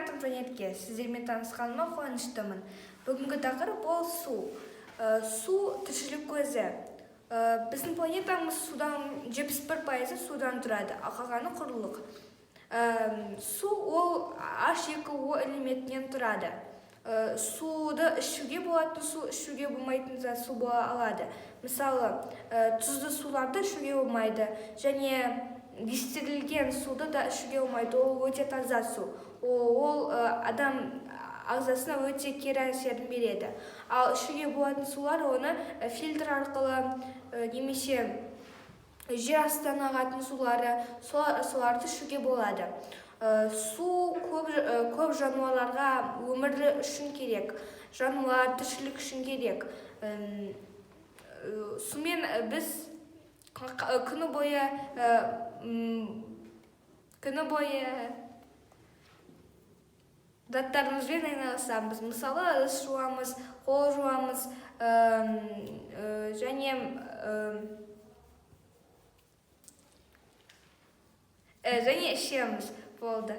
атым Жанетке, сіздермен танысқаныма қуаныштымын. Бүгінгі тақырып ол су. Су тіршілік көзі. Біздің планетамыз судан 71% судан тұрады, ал қалғаны құрылық. Су ол H2O элементінен тұрады. Суды ішуге болатын су, ішуге болмайтын су бола алады. Мысалы, тұзды суларды ішуге болмайды, және дистиллирленген суды да ішуге болмайды. Ол өте таза су. Ол адам ағзасына өте кері әсерін береді. Ал ішуге болатын сулар оны фильтр арқылы немесе жер астынан ағатын сулары, соларды ішуге болады. Су көп жануарларға өмірі үшін керек. Жануар тіршілік үшін керек. Сумен біз күні бойы заттарымызбен айналысамыз. Мысалы, ыдыс жуамыз, қол жуамыз, және ішеміз. Болды.